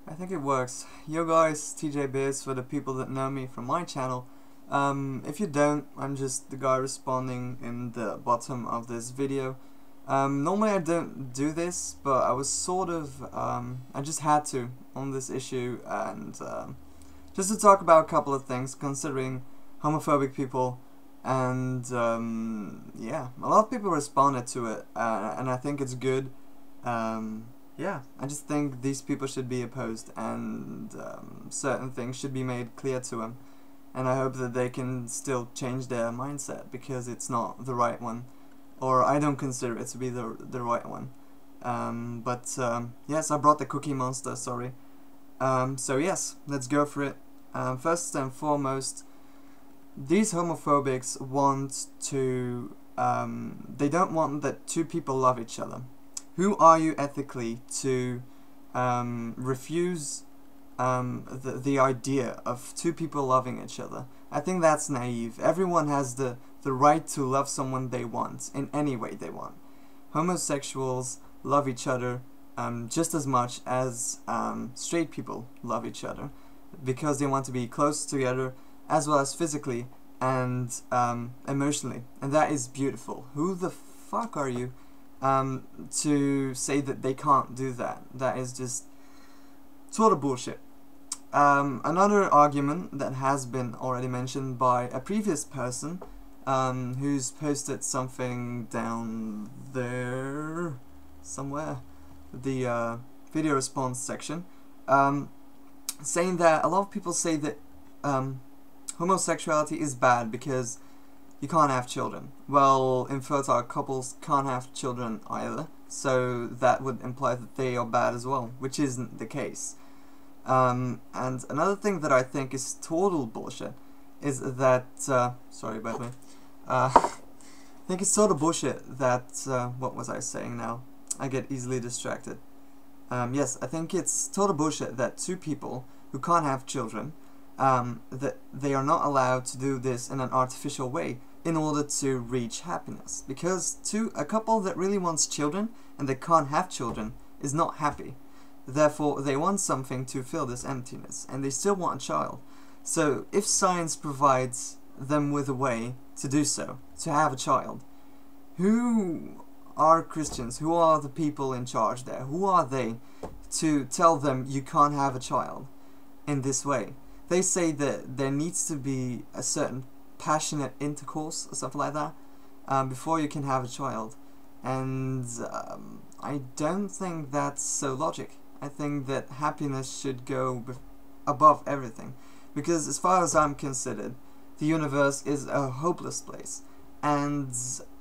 I think it works. Yo guys, TJ Biz for the people that know me from my channel. If you don't, I'm just the guy responding in the bottom of this video. Normally I don't do this, but I was sort of, I just had to on this issue, and just to talk about a couple of things considering homophobic people, and yeah, a lot of people responded to it, and I think it's good. Yeah, I just think these people should be opposed, and certain things should be made clear to them, and I hope that they can still change their mindset, because it's not the right one, or I don't consider it to be the right one. Yes, I brought the Cookie Monster, sorry. So yes, let's go for it. First and foremost, these homophobics want to, they don't want that two people love each other. Who are you ethically to refuse the idea of two people loving each other? I think that's naive. Everyone has the right to love someone they want, in any way they want. Homosexuals love each other just as much as straight people love each other, because they want to be close together, as well as physically and emotionally, and that is beautiful. Who the fuck are you to say that they can't do that? That is just sort of bullshit. Another argument that has been already mentioned by a previous person who's posted something down there somewhere, the video response section, saying that a lot of people say that homosexuality is bad because you can't have children. Well, infertile couples can't have children either, so that would imply that they are bad as well, which isn't the case. And another thing that I think is total bullshit is that, sorry about me, I think it's total bullshit that, what was I saying now? I get easily distracted. Yes, I think it's total bullshit that two people who can't have children, that they are not allowed to do this in an artificial way in order to reach happiness, because a couple that really wants children and they can't have children is not happy. Therefore, they want something to fill this emptiness, and they still want a child. So, if science provides them with a way to do so, to have a child, who are Christians? Who are the people in charge there? Who are they to tell them you can't have a child in this way? They say that there needs to be a certain passionate intercourse or something like that before you can have a child, and I don't think that's so logic. I think that happiness should go above everything, because as far as I'm considered, the universe is a hopeless place, and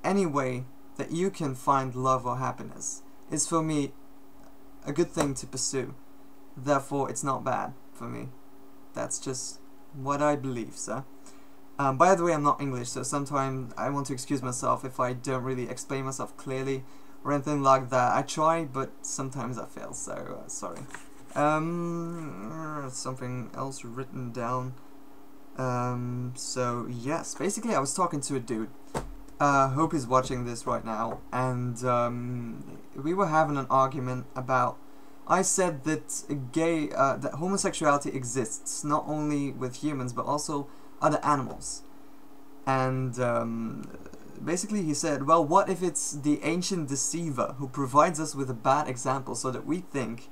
any way that you can find love or happiness is for me a good thing to pursue. Therefore, it's not bad for me. That's just what I believe, sir. By the way, I'm not English, so sometimes I want to excuse myself if I don't really explain myself clearly or anything like that. I try, but sometimes I fail, so sorry. Something else written down. So yes, basically I was talking to a dude. Hope he's watching this right now, and we were having an argument about. I said that that homosexuality exists not only with humans but also other animals, and basically he said, well, what if it's the ancient deceiver who provides us with a bad example so that we think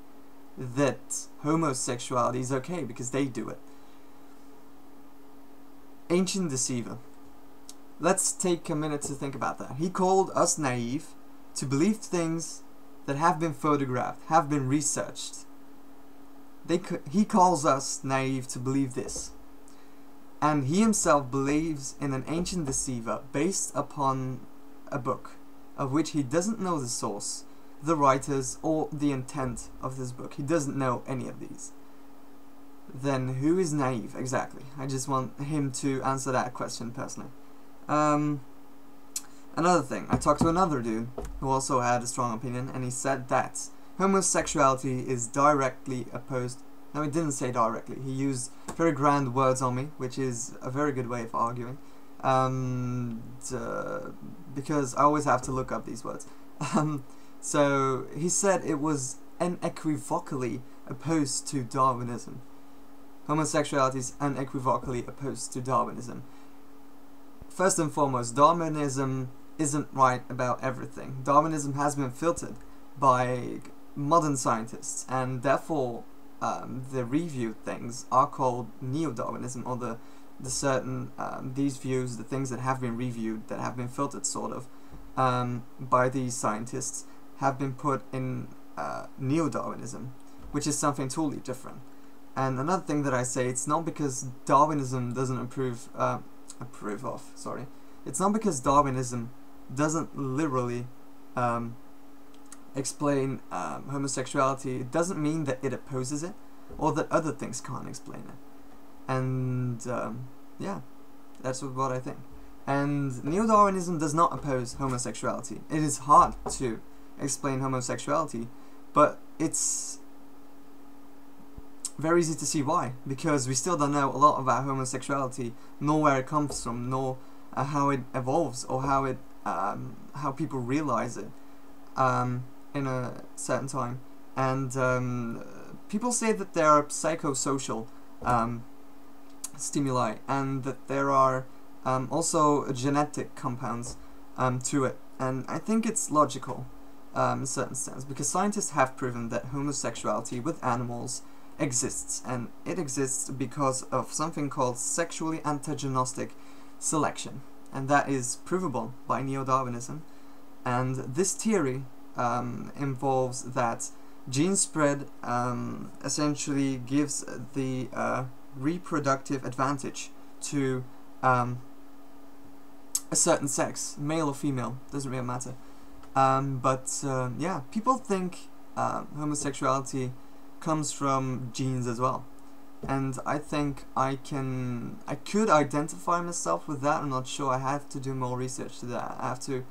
that homosexuality is okay because they do it? Ancient deceiver. Let's take a minute to think about that. He called us naive to believe things that have been photographed, have been researched. He calls us naive to believe this. And he himself believes in an ancient deceiver based upon a book of which he doesn't know the source, the writers, or the intent of this book. He doesn't know any of these. Then who is naive exactly? I just want him to answer that question personally. Another thing, I talked to another dude who also had a strong opinion, and he said that homosexuality is directly opposed. No, he didn't say directly. He used very grand words on me, which is a very good way of arguing, because I always have to look up these words. So he said it was unequivocally opposed to Darwinism. Homosexuality is unequivocally opposed to Darwinism. First and foremost, Darwinism isn't right about everything. Darwinism has been filtered by modern scientists, and therefore the reviewed things are called neo-Darwinism, or the certain these views, the things that have been reviewed, that have been filtered sort of by these scientists, have been put in neo-Darwinism, which is something totally different. And another thing that I say, it's not because Darwinism doesn't it's not because Darwinism doesn't literally explain homosexuality. It doesn't mean that it opposes it, or that other things can't explain it. And yeah, that's what I think. And neo-Darwinism does not oppose homosexuality. It is hard to explain homosexuality, but it's very easy to see why, because we still don't know a lot about homosexuality, nor where it comes from, nor how it evolves, or how it how people realize it in a certain time. And people say that there are psychosocial stimuli, and that there are also genetic compounds to it, and I think it's logical in a certain sense, because scientists have proven that homosexuality with animals exists, and it exists because of something called sexually antagonistic selection, and that is provable by neo-Darwinism. And this theory involves that gene spread essentially gives the reproductive advantage to a certain sex, male or female, doesn't really matter. Yeah, people think homosexuality comes from genes as well, and I think I could identify myself with that. I'm not sure. I have to do more research to that. I have to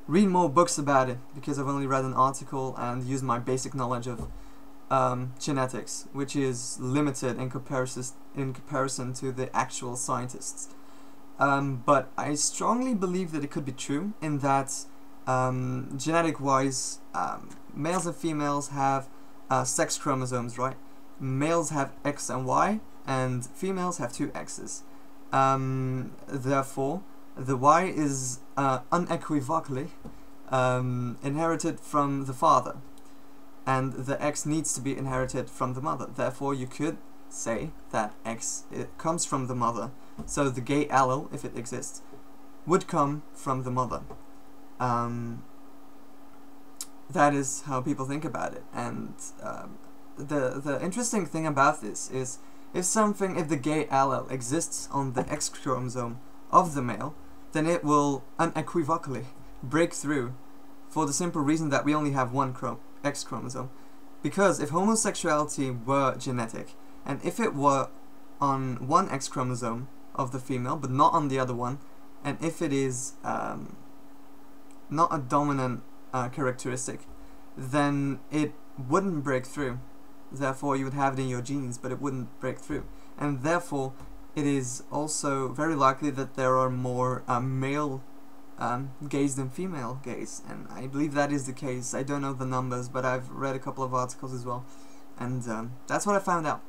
read more books about it, because I've only read an article and used my basic knowledge of genetics, which is limited in comparison to the actual scientists. But I strongly believe that it could be true, in that genetic-wise, males and females have sex chromosomes, right? Males have X and Y, and females have 2 X's. Therefore, the Y is unequivocally inherited from the father, and the X needs to be inherited from the mother. Therefore, you could say that X comes from the mother, so the gay allele, if it exists, would come from the mother. That is how people think about it. And the interesting thing about this is, if the gay allele exists on the X chromosome of the male, then it will unequivocally break through, for the simple reason that we only have one X chromosome. Because if homosexuality were genetic, and if it were on one X chromosome of the female but not on the other one, and if it is not a dominant characteristic, then it wouldn't break through. Therefore, you would have it in your genes, but it wouldn't break through. And therefore, it is also very likely that there are more male gays than female gays, and I believe that is the case. I don't know the numbers, but I've read a couple of articles as well, and that's what I found out.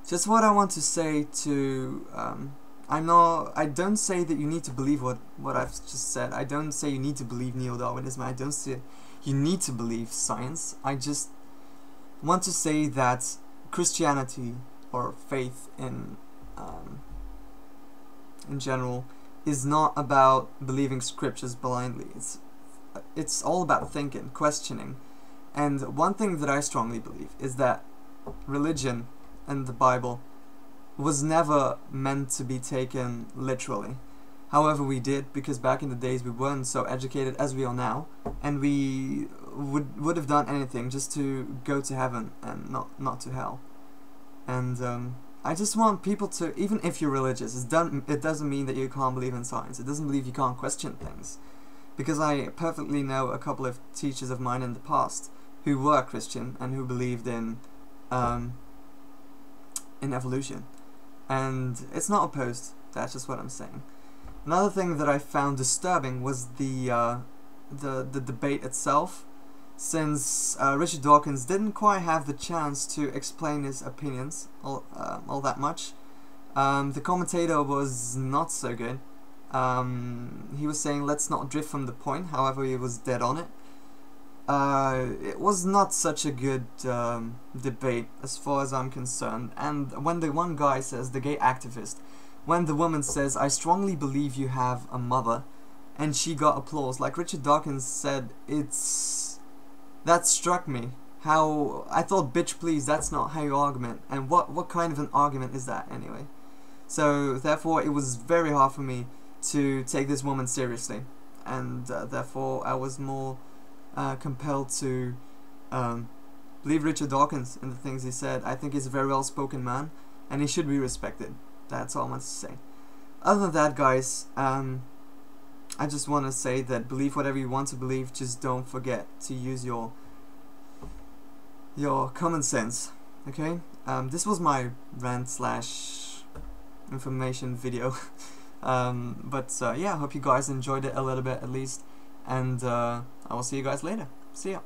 Just what I want to say to I don't say that you need to believe what I've just said. I don't say you need to believe neo-Darwinism. I don't say you need to believe science. I just want to say that Christianity, or faith in general, is not about believing scriptures blindly. It's all about thinking, questioning. And one thing that I strongly believe is that religion and the Bible was never meant to be taken literally. However, we did, because back in the days we weren't so educated as we are now, and we would have done anything just to go to heaven and not to hell. And I just want people to, even if you're religious, it doesn't mean that you can't believe in science. It doesn't mean you can't question things. Because I perfectly know a couple of teachers of mine in the past who were Christian and who believed in evolution. And it's not opposed, that's just what I'm saying. Another thing that I found disturbing was the debate itself, since Richard Dawkins didn't quite have the chance to explain his opinions all that much. The commentator was not so good. He was saying let's not drift from the point, however he was dead on it. It was not such a good debate as far as I'm concerned. And when the one guy says, the gay activist, when the woman says, I strongly believe you have a mother, and she got applause, like Richard Dawkins said, that struck me. How I thought, bitch please, that's not how you argument. And what kind of an argument is that anyway? So therefore it was very hard for me to take this woman seriously, and therefore I was more compelled to believe Richard Dawkins and the things he said. I think he's a very well spoken man and he should be respected. That's all I want to say. Other than that, guys, I just want to say that believe whatever you want to believe, just don't forget to use your common sense, okay? This was my rant slash information video. But yeah, I hope you guys enjoyed it a little bit at least, and I will see you guys later. See ya.